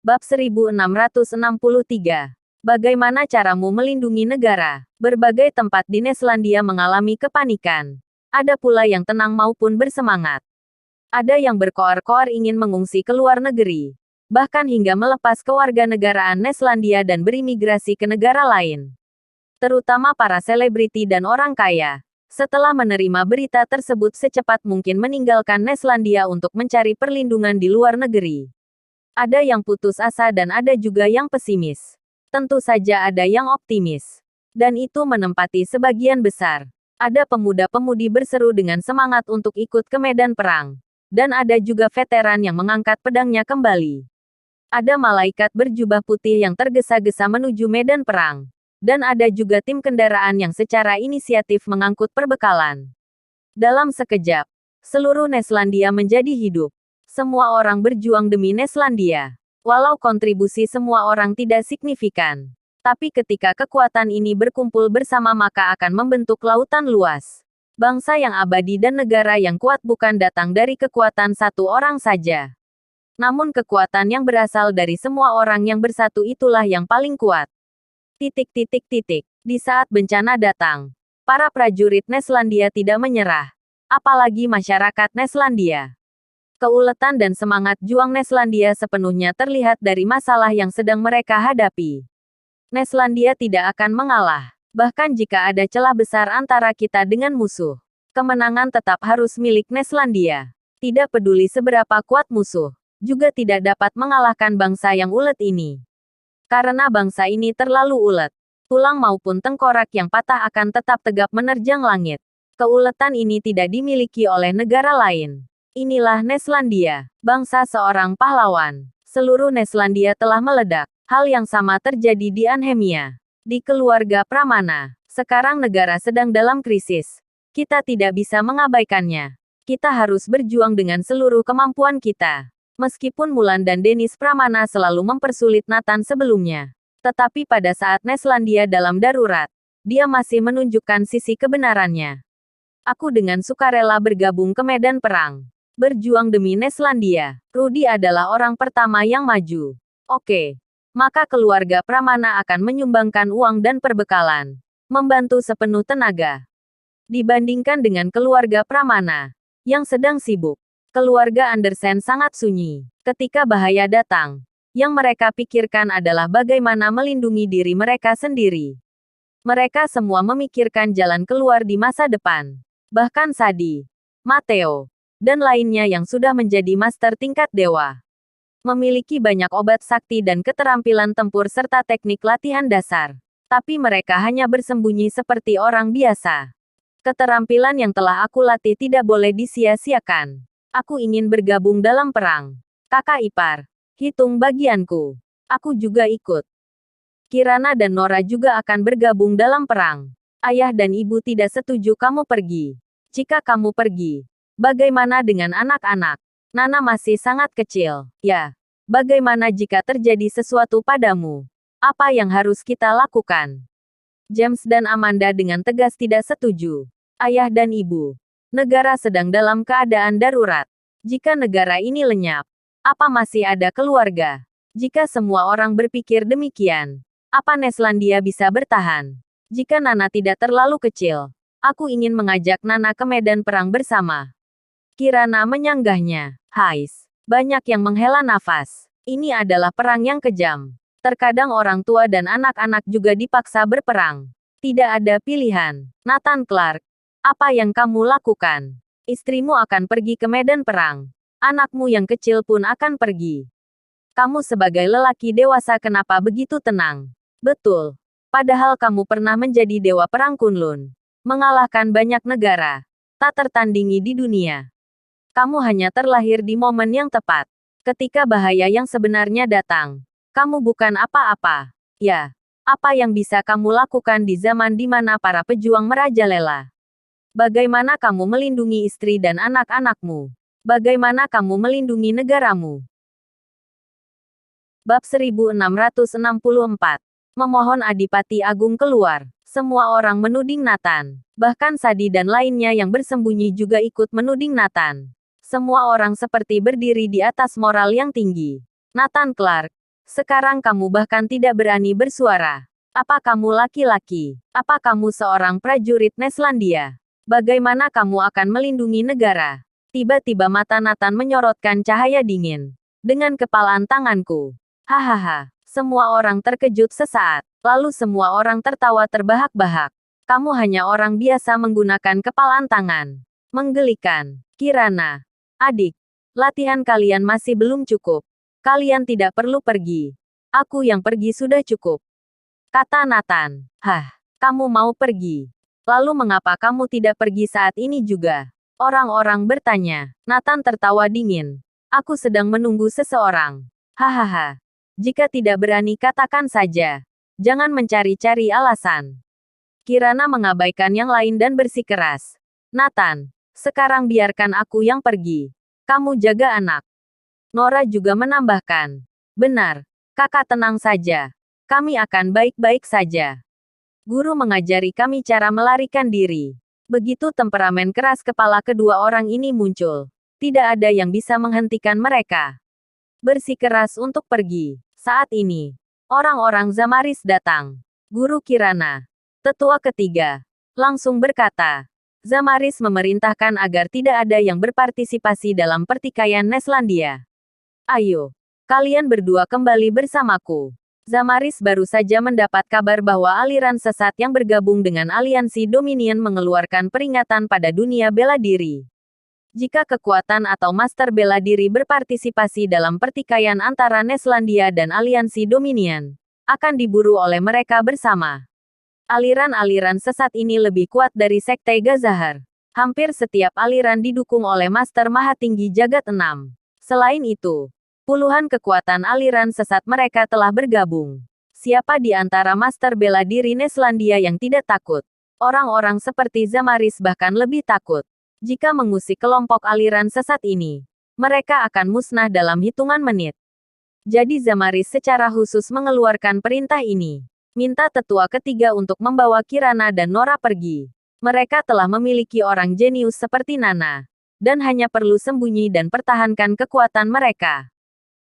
Bab 1663. Bagaimana caramu melindungi negara? Berbagai tempat di Neslandia mengalami kepanikan. Ada pula yang tenang maupun bersemangat. Ada yang berkoar-koar ingin mengungsi ke luar negeri. Bahkan hingga melepas kewarganegaraan Neslandia dan berimigrasi ke negara lain. Terutama para selebriti dan orang kaya. Setelah menerima berita tersebut secepat mungkin meninggalkan Neslandia untuk mencari perlindungan di luar negeri. Ada yang putus asa dan ada juga yang pesimis. Tentu saja ada yang optimis. Dan itu menempati sebagian besar. Ada pemuda-pemudi berseru dengan semangat untuk ikut ke medan perang. Dan ada juga veteran yang mengangkat pedangnya kembali. Ada malaikat berjubah putih yang tergesa-gesa menuju medan perang. Dan ada juga tim kendaraan yang secara inisiatif mengangkut perbekalan. Dalam sekejap, seluruh Neslandia menjadi hidup. Semua orang berjuang demi Neslandia. Walau kontribusi semua orang tidak signifikan. Tapi ketika kekuatan ini berkumpul bersama maka akan membentuk lautan luas. Bangsa yang abadi dan negara yang kuat bukan datang dari kekuatan satu orang saja. Namun kekuatan yang berasal dari semua orang yang bersatu itulah yang paling kuat. Di saat bencana datang, para prajurit Neslandia tidak menyerah. Apalagi masyarakat Neslandia. Keuletan dan semangat juang Neslandia sepenuhnya terlihat dari masalah yang sedang mereka hadapi. Neslandia tidak akan mengalah. Bahkan jika ada celah besar antara kita dengan musuh, kemenangan tetap harus milik Neslandia. Tidak peduli seberapa kuat musuh, juga tidak dapat mengalahkan bangsa yang ulet ini. Karena bangsa ini terlalu ulet. Tulang maupun tengkorak yang patah akan tetap tegap menerjang langit. Keuletan ini tidak dimiliki oleh negara lain. Inilah Neslandia, bangsa seorang pahlawan. Seluruh Neslandia telah meledak. Hal yang sama terjadi di Anhemia. Di keluarga Pramana. Sekarang negara sedang dalam krisis. Kita tidak bisa mengabaikannya. Kita harus berjuang dengan seluruh kemampuan kita. Meskipun Mulan dan Dennis Pramana selalu mempersulit Nathan sebelumnya. Tetapi pada saat Neslandia dalam darurat, dia masih menunjukkan sisi kebenarannya. Aku dengan sukarela bergabung ke medan perang. Berjuang demi Neslandia. Rudy adalah orang pertama yang maju. Oke. Maka keluarga Pramana akan menyumbangkan uang dan perbekalan. Membantu sepenuh tenaga. Dibandingkan dengan keluarga Pramana, yang sedang sibuk. Keluarga Andersen sangat sunyi. Ketika bahaya datang, yang mereka pikirkan adalah bagaimana melindungi diri mereka sendiri. Mereka semua memikirkan jalan keluar di masa depan. Bahkan Sadi, Matteo, dan lainnya yang sudah menjadi master tingkat dewa. Memiliki banyak obat sakti dan keterampilan tempur serta teknik latihan dasar. Tapi mereka hanya bersembunyi seperti orang biasa. Keterampilan yang telah aku latih tidak boleh disia-siakan. Aku ingin bergabung dalam perang. Kakak ipar, hitung bagianku. Aku juga ikut. Kirana dan Nora juga akan bergabung dalam perang. Ayah dan ibu tidak setuju kamu pergi. Jika kamu pergi, bagaimana dengan anak-anak? Nana masih sangat kecil. Ya, bagaimana jika terjadi sesuatu padamu? Apa yang harus kita lakukan? James dan Amanda dengan tegas tidak setuju. Ayah dan ibu. Negara sedang dalam keadaan darurat. Jika negara ini lenyap, apa masih ada keluarga? Jika semua orang berpikir demikian, apa Neslandia bisa bertahan? Jika Nana tidak terlalu kecil, aku ingin mengajak Nana ke medan perang bersama. Kirana menyanggahnya. Hais. Banyak yang menghela nafas. Ini adalah perang yang kejam. Terkadang orang tua dan anak-anak juga dipaksa berperang. Tidak ada pilihan. Nathan Clark. Apa yang kamu lakukan? Istrimu akan pergi ke medan perang. Anakmu yang kecil pun akan pergi. Kamu sebagai lelaki dewasa kenapa begitu tenang? Betul. Padahal kamu pernah menjadi dewa perang Kunlun. Mengalahkan banyak negara. Tak tertandingi di dunia. Kamu hanya terlahir di momen yang tepat. Ketika bahaya yang sebenarnya datang. Kamu bukan apa-apa. Ya. Apa yang bisa kamu lakukan di zaman di mana para pejuang merajalela? Bagaimana kamu melindungi istri dan anak-anakmu? Bagaimana kamu melindungi negaramu? Bab 1664. Memohon Adipati Agung keluar. Semua orang menuding Nathan. Bahkan Sadi dan lainnya yang bersembunyi juga ikut menuding Nathan. Semua orang seperti berdiri di atas moral yang tinggi. Nathan Clark. Sekarang kamu bahkan tidak berani bersuara. Apa kamu laki-laki? Apa kamu seorang prajurit Neslandia? Bagaimana kamu akan melindungi negara? Tiba-tiba mata Nathan menyorotkan cahaya dingin. Dengan kepalan tanganku. Hahaha. Semua orang terkejut sesaat. Lalu semua orang tertawa terbahak-bahak. Kamu hanya orang biasa menggunakan kepalan tangan. Menggelikan. Kirana. Adik. Latihan kalian masih belum cukup. Kalian tidak perlu pergi. Aku yang pergi sudah cukup. Kata Nathan. Hah, kamu mau pergi? Lalu mengapa kamu tidak pergi saat ini juga? Orang-orang bertanya. Nathan tertawa dingin. Aku sedang menunggu seseorang. Hahaha. Jika tidak berani katakan saja. Jangan mencari-cari alasan. Kirana mengabaikan yang lain dan bersikeras. Nathan, sekarang biarkan aku yang pergi. Kamu jaga anak. Nora juga menambahkan. Benar, kakak tenang saja. Kami akan baik-baik saja. Guru mengajari kami cara melarikan diri. Begitu temperamen keras kepala kedua orang ini muncul. Tidak ada yang bisa menghentikan mereka. Bersikeras untuk pergi. Saat ini, orang-orang Zamaris datang. Guru Kirana, tetua ketiga, langsung berkata, Zamaris memerintahkan agar tidak ada yang berpartisipasi dalam pertikaian Neslandia. Ayo, kalian berdua kembali bersamaku. Zamaris baru saja mendapat kabar bahwa aliran sesat yang bergabung dengan aliansi Dominion mengeluarkan peringatan pada dunia bela diri. Jika kekuatan atau master bela diri berpartisipasi dalam pertikaian antara Neslandia dan aliansi Dominion, akan diburu oleh mereka bersama. Aliran-aliran sesat ini lebih kuat dari Sekte Gazahar. Hampir setiap aliran didukung oleh Master Mahatinggi Jagat Enam. Selain itu, puluhan kekuatan aliran sesat mereka telah bergabung. Siapa di antara master bela diri Neslandia yang tidak takut? Orang-orang seperti Zamaris bahkan lebih takut. Jika mengusik kelompok aliran sesat ini, mereka akan musnah dalam hitungan menit. Jadi Zamaris secara khusus mengeluarkan perintah ini. Minta tetua ketiga untuk membawa Kirana dan Nora pergi. Mereka telah memiliki orang jenius seperti Nana. Dan hanya perlu sembunyi dan pertahankan kekuatan mereka.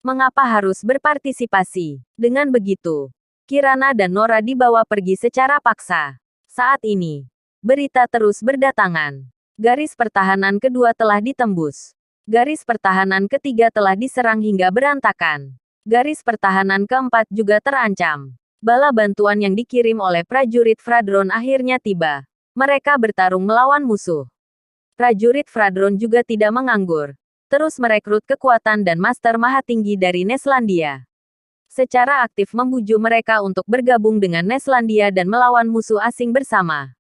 Mengapa harus berpartisipasi? Dengan begitu, Kirana dan Nora dibawa pergi secara paksa. Saat ini, berita terus berdatangan. Garis pertahanan kedua telah ditembus. Garis pertahanan ketiga telah diserang hingga berantakan. Garis pertahanan keempat juga terancam. Bala bantuan yang dikirim oleh prajurit Fradron akhirnya tiba. Mereka bertarung melawan musuh. Prajurit Fradron juga tidak menganggur. Terus merekrut kekuatan dan master mahatinggi dari Neslandia. Secara aktif membujuk mereka untuk bergabung dengan Neslandia dan melawan musuh asing bersama.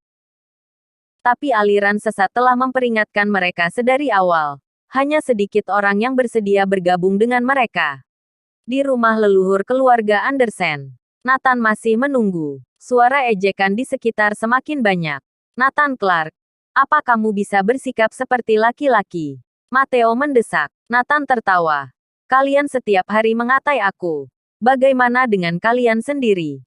Tapi aliran sesat telah memperingatkan mereka sedari awal. Hanya sedikit orang yang bersedia bergabung dengan mereka. Di rumah leluhur keluarga Andersen, Nathan masih menunggu. Suara ejekan di sekitar semakin banyak. Nathan Clark, apa kamu bisa bersikap seperti laki-laki? Matteo mendesak. Nathan tertawa. Kalian setiap hari mengatai aku. Bagaimana dengan kalian sendiri?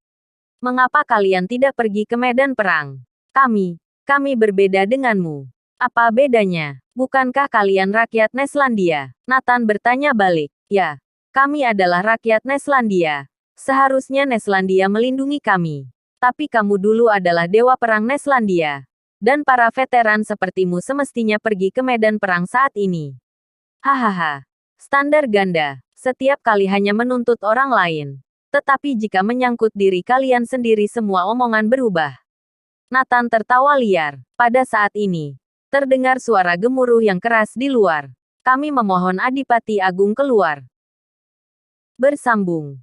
Mengapa kalian tidak pergi ke medan perang? Kami berbeda denganmu. Apa bedanya? Bukankah kalian rakyat Neslandia? Nathan bertanya balik. Ya, kami adalah rakyat Neslandia. Seharusnya Neslandia melindungi kami. Tapi kamu dulu adalah dewa perang Neslandia. Dan para veteran sepertimu semestinya pergi ke medan perang saat ini. Hahaha. Standar ganda. Setiap kali hanya menuntut orang lain. Tetapi jika menyangkut diri kalian sendiri semua omongan berubah. Nathan tertawa liar. Pada saat ini, terdengar suara gemuruh yang keras di luar. Kami memohon Adipati Agung keluar. Bersambung.